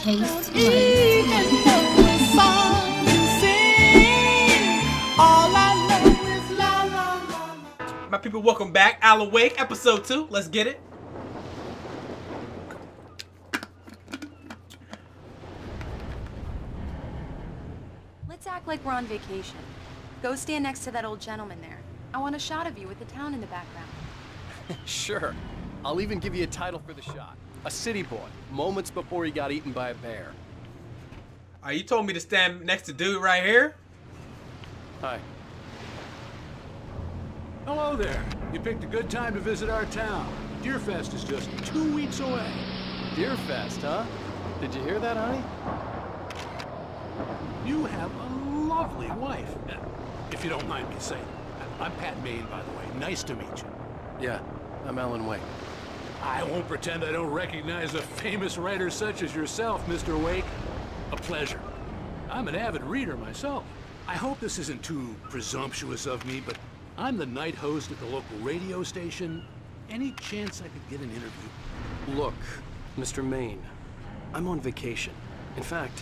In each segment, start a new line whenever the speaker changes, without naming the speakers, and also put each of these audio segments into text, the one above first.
Chase Money.
My people, welcome back. Alan Wake, episode 2. Let's get it.
Let's act like we're on vacation. Go stand next to that old gentleman there. I want a shot of you with the town in the background.
Sure. I'll even give you a title for the shot. A city boy, moments before he got eaten by a bear.
You told me to stand next to dude right here?
Hi.
Hello there. You picked a good time to visit our town. Deerfest is just 2 weeks away.
Deerfest, huh? Did you hear that, honey?
You have a lovely wife. If you don't mind me saying. I'm Pat Maine, by the way. Nice to meet you.
Yeah, I'm Alan Wake.
I won't pretend I don't recognize a famous writer such as yourself, Mr. Wake. A pleasure. I'm an avid reader myself. I hope this isn't too presumptuous of me, but I'm the night host at the local radio station. Any chance I could get an interview?
Look, Mr. Maine, I'm on vacation. In fact,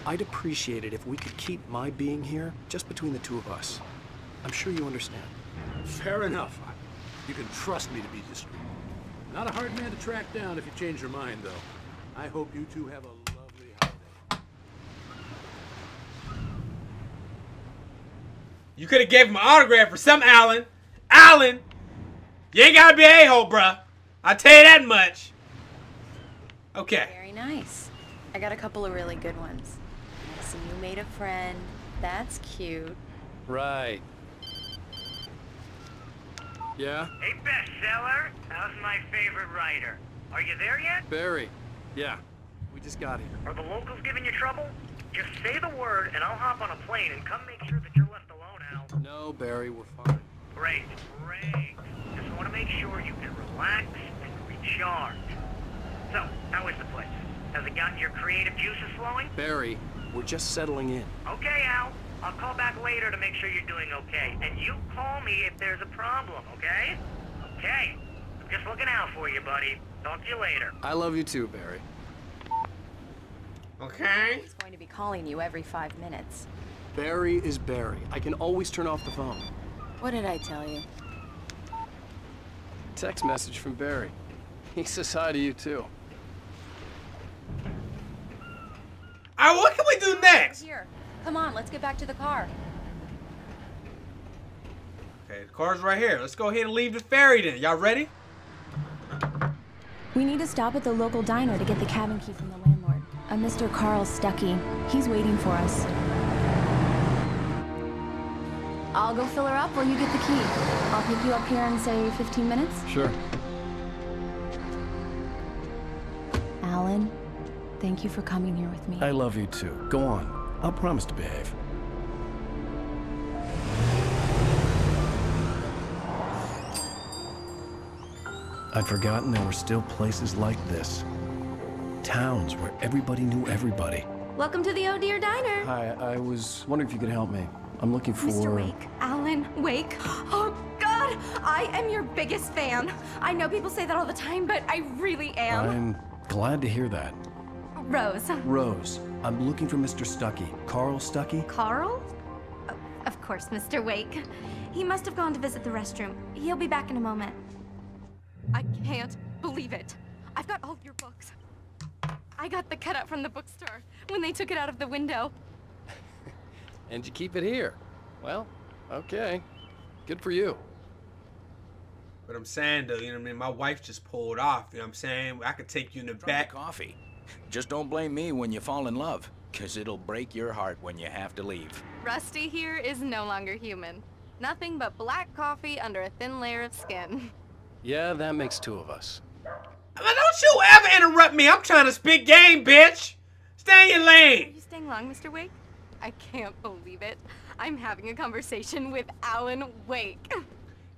I'd appreciate it if we could keep my being here just between the two of us. I'm sure you understand.
Fair enough. You can trust me to be discreet. Not a hard man to track down if you change your mind, though. I hope you two have a lovely holiday.
You could have gave him an autograph or something, Alan. Alan! You ain't gotta be an a-hole, bruh. I'll tell you that much. Okay.
Very nice. I got a couple of really good ones. I see you made a friend. That's cute.
Right. Yeah?
Hey, bestseller. How's my favorite writer? Are you there yet?
Barry. Yeah. We just got here.
Are the locals giving you trouble? Just say the word and I'll hop on a plane and come make sure that you're left alone, Al.
No, Barry, we're fine.
Great, great. Just want to make sure you can relax and recharge. So, how is the place? Has it gotten your creative juices flowing?
Barry, we're just settling in.
Okay, Al. I'll call back later to make sure you're doing okay. And you call me if there's a problem, okay? Okay. I'm just looking out for you, buddy. Talk to you later.
I love you too, Barry.
Okay.
He's going to be calling you every 5 minutes.
Barry is Barry. I can always turn off the phone.
What did I tell you?
Text message from Barry. He says hi to you too.
Alright, what can we do next?
Here. Come on, let's get back to the car.
Okay, the car's right here. Let's go ahead and leave the ferry then. Y'all ready?
We need to stop at the local diner to get the cabin key from the landlord. A Mr. Carl Stuckey. He's waiting for us. I'll go fill her up while you get the key. I'll pick you up here in, say, 15 minutes?
Sure.
Alan, thank you for coming here with me.
I love you too. Go on. I'll promise to behave. I'd forgotten there were still places like this. Towns where everybody knew everybody.
Welcome to the Oh Dear Diner.
Hi, I was wondering if you could help me. I'm looking for...
Mr. Wake. Alan Wake. Oh, God! I am your biggest fan. I know people say that all the time, but I really am.
I'm glad to hear that.
Rose.
Rose, I'm looking for Mr. Stuckey. Carl Stuckey?
Carl? Oh, of course, Mr. Wake. He must have gone to visit the restroom. He'll be back in a moment. I can't believe it. I've got all of your books. I got the cutout from the bookstore when they took it out of the window.
And you keep it here. Well, okay. Good for you.
But I'm saying though, you know what I mean? My wife just pulled off, you know what I'm saying? I could take you in the back.
Coffee. Just don't blame me when you fall in love, 'cause it'll break your heart when you have to leave.
Rusty here is no longer human. Nothing but black coffee under a thin layer of skin.
Yeah, that makes 2 of us.
Don't you ever interrupt me. I'm trying to spit game, bitch. Stay in your
Are
lane.
you staying long, Mr. Wake? I can't believe it. I'm having a conversation with Alan Wake.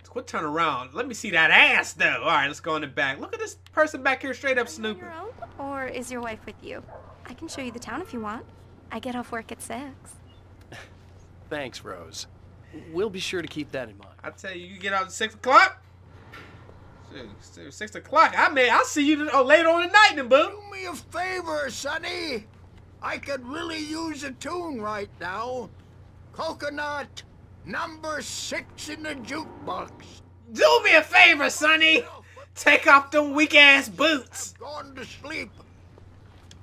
Quit turning around. Let me see that ass, though. All right, let's go in the back. Look at this person back here straight up snooping.
Your own? Or is your wife with you? I can show you the town if you want. I get off work at 6.
Thanks, Rose. We'll be sure to keep that in mind.
I tell you, you get out at 6 o'clock. 6 o'clock. I'll see you later on tonight, then, boo.
Do me a favor, Sonny. I could really use a tune right now. Coconut, number 6 in the jukebox.
Do me a favor, Sonny. Take off them weak-ass boots.
I'm going to sleep.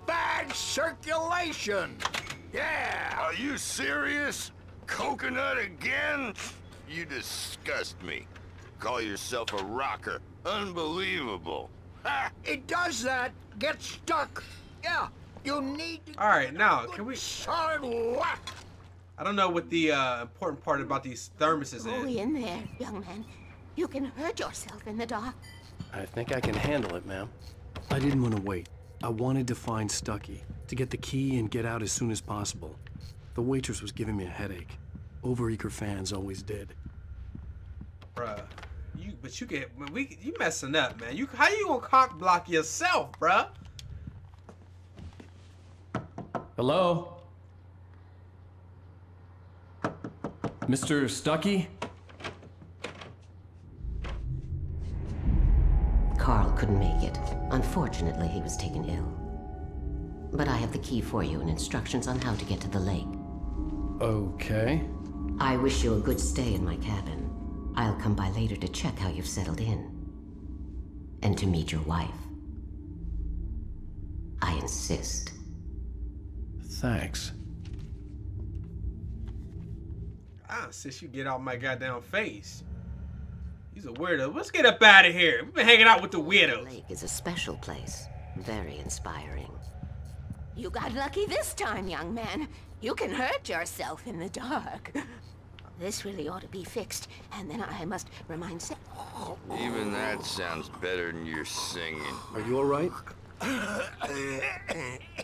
Bad circulation. Yeah.
Are you serious? Coconut again? You disgust me. Call yourself a rocker. Unbelievable. Ha!
It does that. Get stuck. Yeah. You need to.
All right, now can we?
Solid whack.
I don't know what the important part about these thermoses
Go
is.
in there, young man. You can hurt yourself in the dark.
I think I can handle it, ma'am. I didn't want to wait. I wanted to find Stucky, to get the key and get out as soon as possible. The waitress was giving me a headache. Overeager fans always did.
Bruh, you messing up, man. How you gonna cock block yourself, bruh?
Hello? Mr. Stucky?
Carl couldn't make it. Unfortunately, he was taken ill. But I have the key for you and instructions on how to get to the lake.
Okay.
I wish you a good stay in my cabin. I'll come by later to check how you've settled in. And to meet your wife. I insist.
Thanks.
I insist you get out my goddamn face. He's a weirdo. Let's get up out of here. We've been hanging out with the weirdos.
The lake is a special place. Very inspiring.
You got lucky this time, young man. You can hurt yourself in the dark. This really ought to be fixed, and then I must remind Sam.
Even that sounds better than your singing.
Are you all right?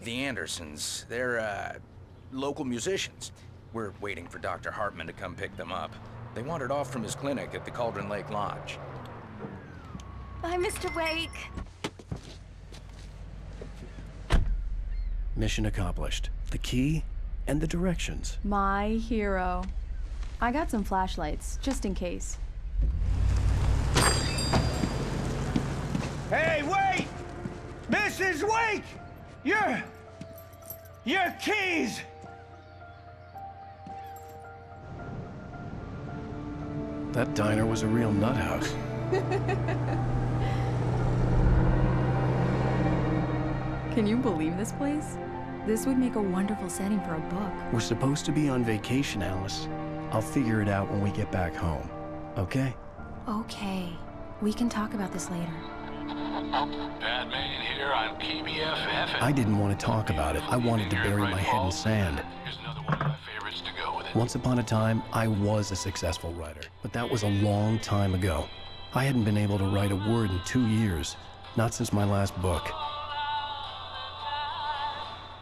The Andersons, they're, local musicians. We're waiting for Dr. Hartman to come pick them up. They wandered off from his clinic at the Cauldron Lake Lodge.
Bye, Mr. Wake.
Mission accomplished. The key and the directions.
My hero. I got some flashlights, just in case.
Hey, wait! Mrs. Wake! Your keys!
That diner was a real nut house.
Can you believe this place? This would make a wonderful setting for a book.
We're supposed to be on vacation, Alice. I'll figure it out when we get back home. Okay?
Okay. We can talk about this later.
Bad man here on KBFF.
I didn't want to talk about it. I wanted to bury my head in sand.
Here's another one of my favorites to go with it.
Once upon a time, I was a successful writer, but that was a long time ago. I hadn't been able to write a word in 2 years, not since my last book.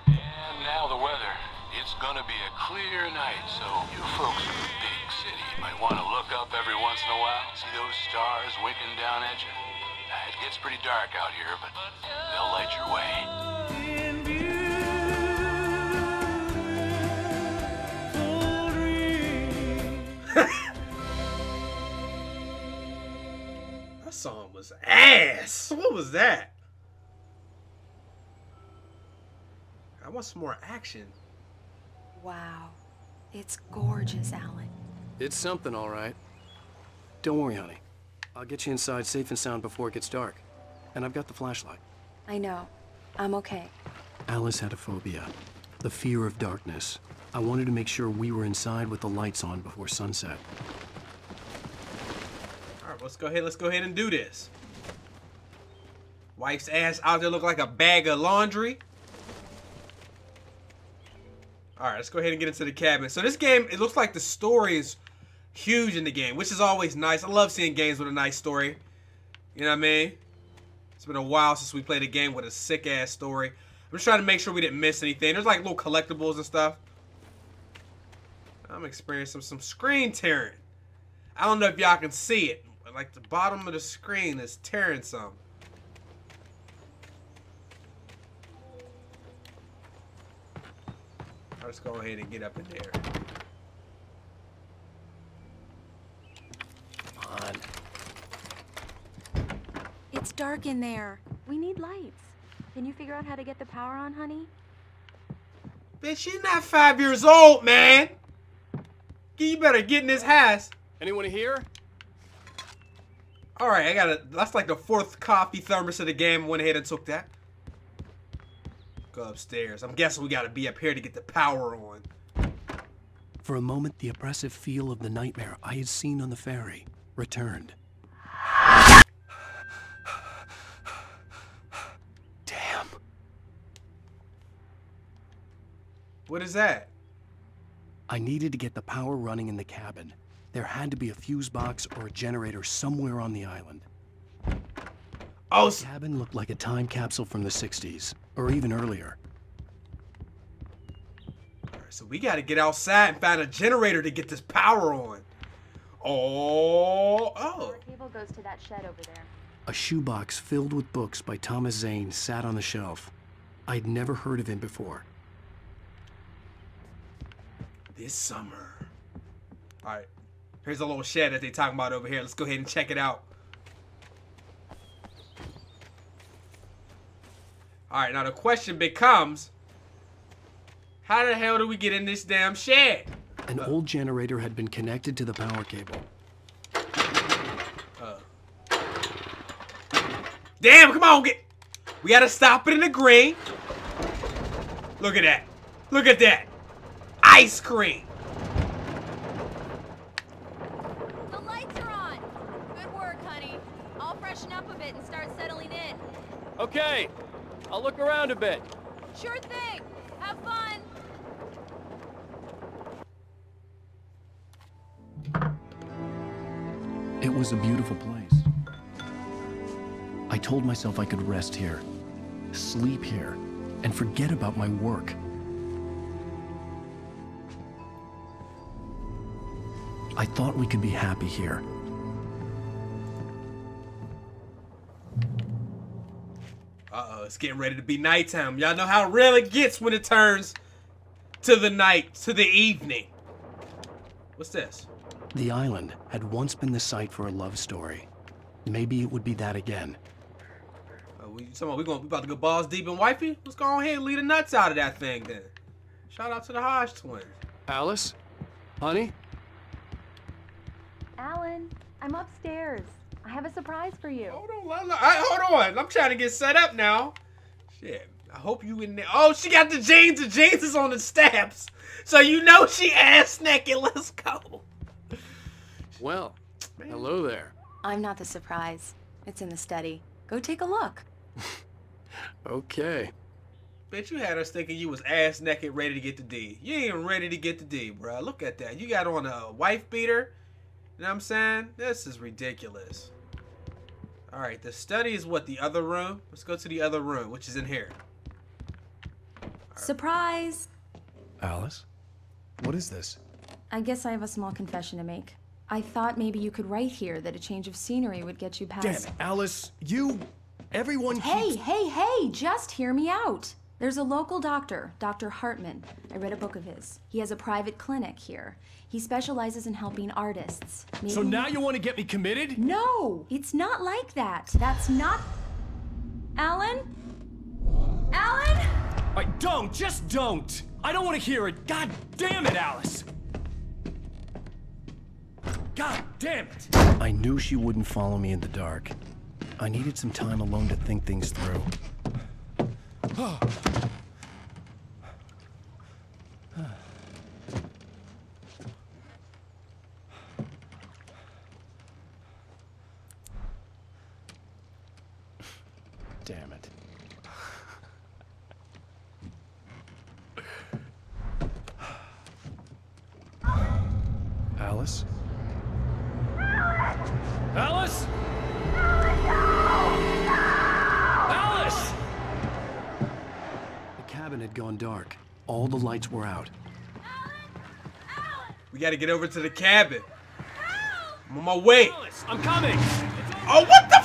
And now the weather. It's gonna be a clear night, so you folks in the big city might want to look up every once in a while, see those stars winking down at you. It gets pretty dark out here, but they'll light your way.
That song was ass. What was that? I want some more action.
Wow. It's gorgeous, Alan.
It's something, all right. Don't worry, honey. I'll get you inside safe and sound before it gets dark. And I've got the flashlight.
I know. I'm okay.
Alice had a phobia. The fear of darkness. I wanted to make sure we were inside with the lights on before sunset.
Alright, let's go ahead and do this. Wife's ass out there look like a bag of laundry. Alright, let's go ahead and get into the cabin. So this game, it looks like the story is huge in the game, which is always nice. I love seeing games with a nice story. You know what I mean? It's been a while since we played a game with a sick-ass story. I'm just trying to make sure we didn't miss anything. There's like little collectibles and stuff. I'm experiencing some screen tearing. I don't know if y'all can see it, but like the bottom of the screen is tearing some. Let's go ahead and get up in there.
Come on.
dark in there. We need lights. Can you figure out how to get the power on, honey?
Bitch, she's not 5 years old, man. You better get in this house.
Anyone here?
All right, that's like the 4th coffee thermos of the game. Went ahead and took that. Go upstairs. I'm guessing we gotta be up here to get the power on.
For a moment, the oppressive feel of the nightmare I had seen on the ferry returned. Damn.
What is that?
I needed to get the power running in the cabin. There had to be a fuse box or a generator somewhere on the island.
Oh,
the cabin looked like a time capsule from the 60s, or even earlier.
So we gotta get outside and find a generator to get this power on. Oh.
The cable goes to that shed over there.
A shoebox filled with books by Thomas Zane sat on the shelf. I'd never heard of him before.
This summer. All right. Here's a little shed that they talking about over here. Let's go ahead and check it out. All right, now the question becomes, how the hell do we get in this damn shed?
An old generator had been connected to the power cable.
Damn, come on, we gotta stop it in the green. Look at that. Look at that. Ice cream.
The lights are on. Good work, honey. I'll freshen up a bit and start settling in.
Okay. I'll look around a bit.
Sure thing. Have fun.
It was a beautiful place. I told myself I could rest here, sleep here, and forget about my work. I thought we could be happy here.
Uh-oh, it's getting ready to be nighttime. Y'all know how real it gets when it turns to the night, to the evening. What's this?
The island had once been the site for a love story. Maybe it would be that again.
We about to go balls deep in wifey? Let's go on ahead and leave the nuts out of that thing then. Shout out to the Hodge twins.
Alice? Honey?
Alan, I'm upstairs. I have a surprise for you.
Hold on. I'm trying to get set up now. Shit. I hope you in there. Oh, she got the jeans. The jeans is on the steps. So you know she ass naked. Let's go.
Well, hello there.
I'm not the surprise. It's in the study. Go take a look.
Okay.
Bitch, you had us thinking you was ass naked ready to get the D. You ain't even ready to get the D, bro. Look at that. You got on a wife beater. You know what I'm saying? This is ridiculous. Alright, the study is what? The other room? Let's go to the other room, which is in here.
Right. Surprise!
Alice? What is this?
I guess I have a small confession to make. I thought maybe you could write here that a change of scenery would get you past...
Damn it, Alice, everyone
keeps... Hey, just hear me out. There's a local doctor, Dr. Hartman. I read a book of his. He has a private clinic here. He specializes in helping artists. Maybe...
So now you want to get me committed?
No, it's not like that. That's not... Alan? Alan?
Just don't. I don't want to hear it. God damn it, Alice. God damn it! I knew she wouldn't follow me in the dark. I needed some time alone to think things through. Damn it. Alice? Alice? Alice! The cabin had gone dark. All the lights were out.
We gotta get over to the cabin. I'm on my way.
Alice, I'm coming!
Oh, what the